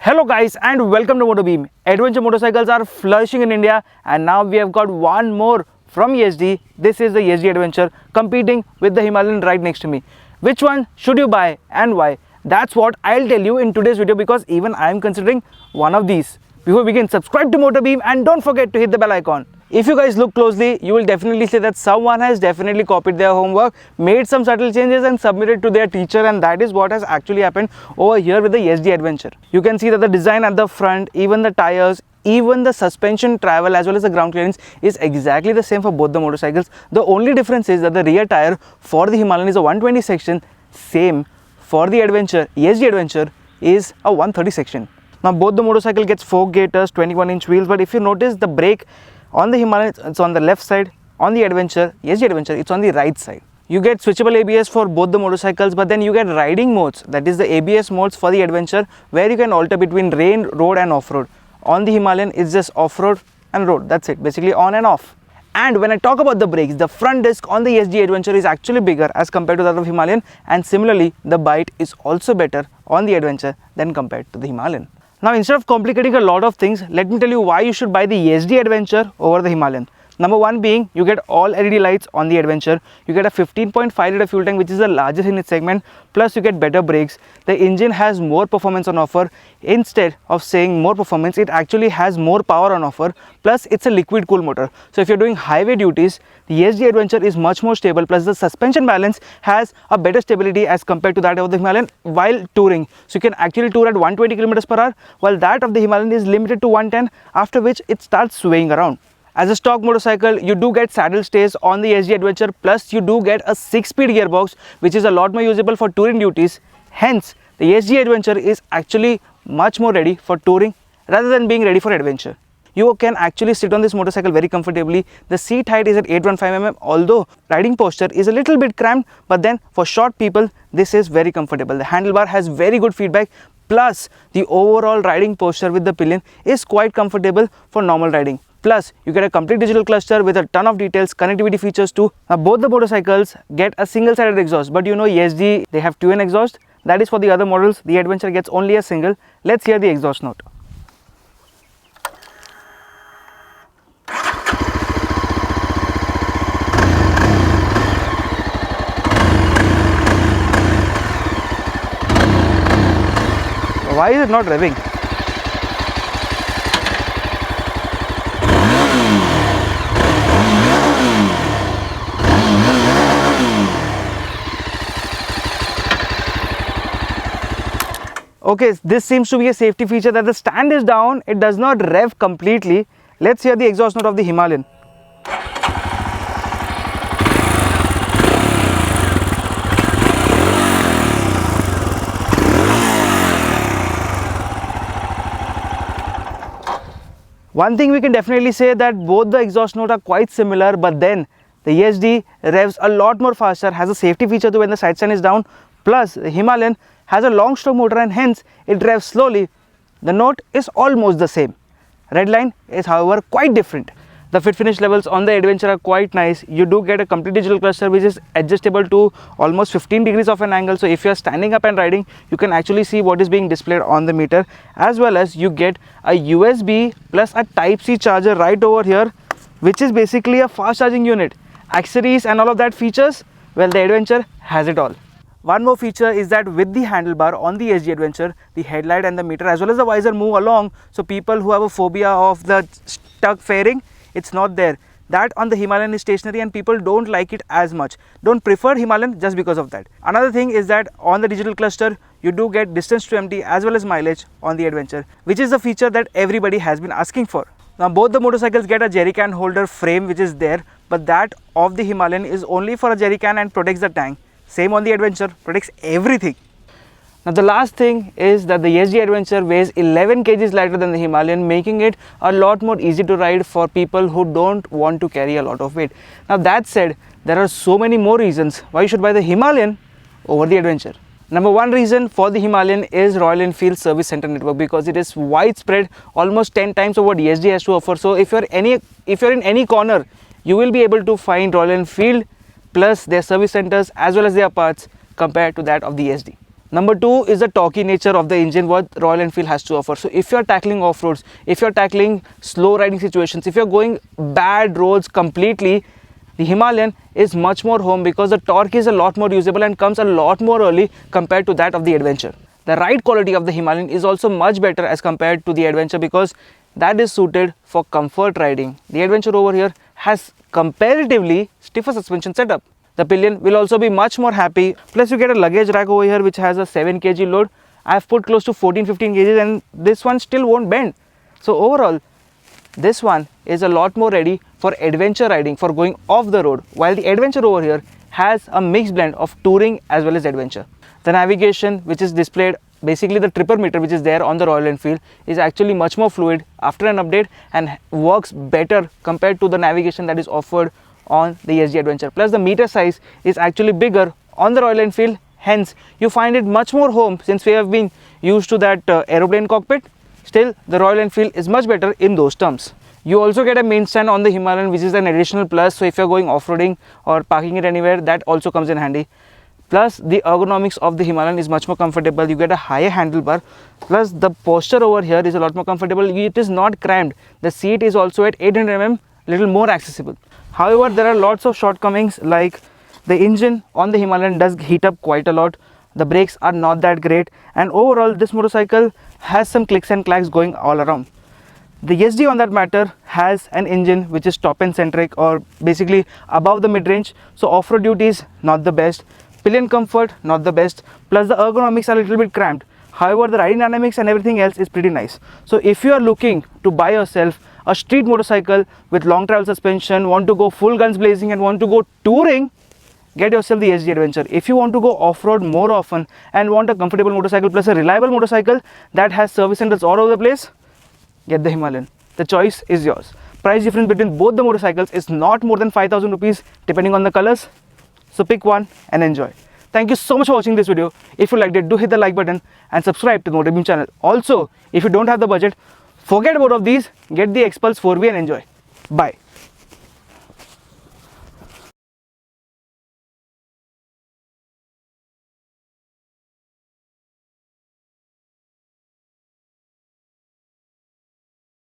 Hello guys and welcome to MotorBeam. Adventure motorcycles are flourishing in India and now we have got one more from Yezdi. This is the Yezdi Adventure competing with the Himalayan right next to me. Which one should you buy and why? That's what I'll tell you in today's video because even I am considering one of these. Before we begin, subscribe to MotorBeam and don't forget to hit the bell icon. If you guys look closely, you will definitely see that someone has definitely copied their homework, made some subtle changes and submitted to their teacher, and that is what has actually happened over here with the Yezdi Adventure. You can see that the design at the front, even the tires, even the suspension travel as well as the ground clearance is exactly the same for both the motorcycles. The only difference is that the rear tire for the Himalayan is a 120 section, same for the Adventure, Yezdi Adventure is a 130 section. Now both the motorcycle gets fork gators, 21-inch wheels, but if you notice the brake on the Himalayan it's on the left side, on the Adventure, Yezdi Adventure it's on the right side. You get switchable ABS for both the motorcycles, but then you get riding modes, that is the ABS modes for the Adventure where you can alter between rain, road and off-road. On the Himalayan it's just off-road and road, that's it, basically on and off. And when I talk about the brakes, the front disc on the Yezdi Adventure is actually bigger as compared to that of Himalayan, and similarly the bite is also better on the Adventure than compared to the Himalayan. Now instead of complicating a lot of things, let me tell you why you should buy the Yezdi Adventure over the Himalayan. Number one being, you get all LED lights on the Adventure, you get a 15.5 litre fuel tank which is the largest in its segment, plus you get better brakes. The engine has more performance on offer. Instead of saying more performance, it actually has more power on offer, plus it's a liquid cool motor. So if you're doing highway duties, the Yezdi Adventure is much more stable, plus the suspension balance has a better stability as compared to that of the Himalayan while touring. So you can actually tour at 120 km/h while that of the Himalayan is limited to 110, after which it starts swaying around. As a stock motorcycle, you do get saddle stays on the Yezdi Adventure, plus you do get a 6-speed gearbox which is a lot more usable for touring duties. Hence, the Yezdi Adventure is actually much more ready for touring rather than being ready for adventure. You can actually sit on this motorcycle very comfortably. The seat height is at 815 mm, although riding posture is a little bit cramped, but then for short people this is very comfortable. The handlebar has very good feedback, plus the overall riding posture with the pillion is quite comfortable for normal riding. Plus, you get a complete digital cluster with a ton of details, connectivity features too. Now, both the motorcycles get a single-sided exhaust, but you know Yezdi, they have twin exhaust. That is for the other models. The Adventure gets only a single. Let's hear the exhaust note. Why is it not revving? Okay, this seems to be a safety feature that the stand is down, it does not rev completely. Let's hear the exhaust note of the Himalayan. One thing we can definitely say that both the exhaust notes are quite similar, but then the Yezdi revs a lot more faster, has a safety feature too when the side stand is down, plus the Himalayan has a long stroke motor and hence it revs slowly. The note is almost the same. Redline is however quite different. The fit finish levels on the Adventure are quite nice. You do get a complete digital cluster which is adjustable to almost 15 degrees of an angle. So if you are standing up and riding, you can actually see what is being displayed on the meter, as well as you get a USB plus a Type-C charger right over here, which is basically a fast charging unit. Accessories and all of that features, well, the Adventure has it all. One more feature is that with the handlebar on the Yezdi Adventure, the headlight and the meter as well as the visor move along, so people who have a phobia of the stuck fairing, it's not there. That on the Himalayan is stationary and people don't like it as much, don't prefer Himalayan just because of that. Another thing is that on the digital cluster, you do get distance to empty as well as mileage on the Adventure, which is a feature that everybody has been asking for. Now both the motorcycles get a jerry can holder frame which is there, but that of the Himalayan is only for a jerry can and protects the tank. Same on the Adventure, protects everything. Now the last thing is that the Yezdi Adventure weighs 11 kgs lighter than the Himalayan, making it a lot more easy to ride for people who don't want to carry a lot of weight. Now that said, there are so many more reasons why you should buy the Himalayan over the Adventure. Number one reason for the Himalayan is Royal Enfield service center network, because it is widespread, almost 10 times of what Yezdi has to offer. So if you're in any corner, you will be able to find Royal Enfield plus their service centers as well as their parts compared to that of the Yezdi. Number 2 is the torquey nature of the engine what Royal Enfield has to offer. So if you are tackling off-roads, if you are tackling slow riding situations, if you are going bad roads completely, the Himalayan is much more home because the torque is a lot more usable and comes a lot more early compared to that of the Adventure. The ride quality of the Himalayan is also much better as compared to the Adventure because that is suited for comfort riding. The Adventure over here has comparatively stiffer suspension setup. The pillion will also be much more happy. Plus you get a luggage rack over here which has a 7 kg load. I have put close to 14-15 kgs and this one still won't bend. So overall, this one is a lot more ready for adventure riding, for going off the road, while the Adventure over here has a mixed blend of touring as well as adventure. The navigation which is displayed, basically the tripper meter which is there on the Royal Enfield, is actually much more fluid after an update and works better compared to the navigation that is offered on the Yezdi Adventure. Plus the meter size is actually bigger on the Royal Enfield, hence you find it much more home since we have been used to that aeroplane cockpit. Still, the Royal Enfield is much better in those terms. You also get a main stand on the Himalayan which is an additional plus, so if you are going off-roading or parking it anywhere, that also comes in handy. Plus the ergonomics of the Himalayan is much more comfortable. You get a higher handlebar, plus the posture over here is a lot more comfortable. It is not cramped. The seat is also at 800 mm, little more accessible. However, there are lots of shortcomings, like the engine on the Himalayan does heat up quite a lot. The brakes are not that great, and overall this motorcycle has some clicks and clacks going all around. The Yezdi on that matter has an engine which is top end centric, or basically above the mid-range, so off-road duty is not the best. Pillion comfort not the best, plus the ergonomics are a little bit cramped. However, the riding dynamics and everything else is pretty nice. So if you are looking to buy yourself a street motorcycle with long travel suspension, want to go full guns blazing and want to go touring, get yourself the Yezdi Adventure. If you want to go off-road more often and want a comfortable motorcycle plus a reliable motorcycle that has service centers all over the place, get the Himalayan. The choice is yours. Price difference between both the motorcycles is not more than 5,000 rupees depending on the colors. So pick one and enjoy. Thank you so much for watching this video. If you liked it, do hit the like button and subscribe to the MotorBeam channel. Also, if you don't have the budget, forget about all of these, get the Xpulse 4V and enjoy. Bye.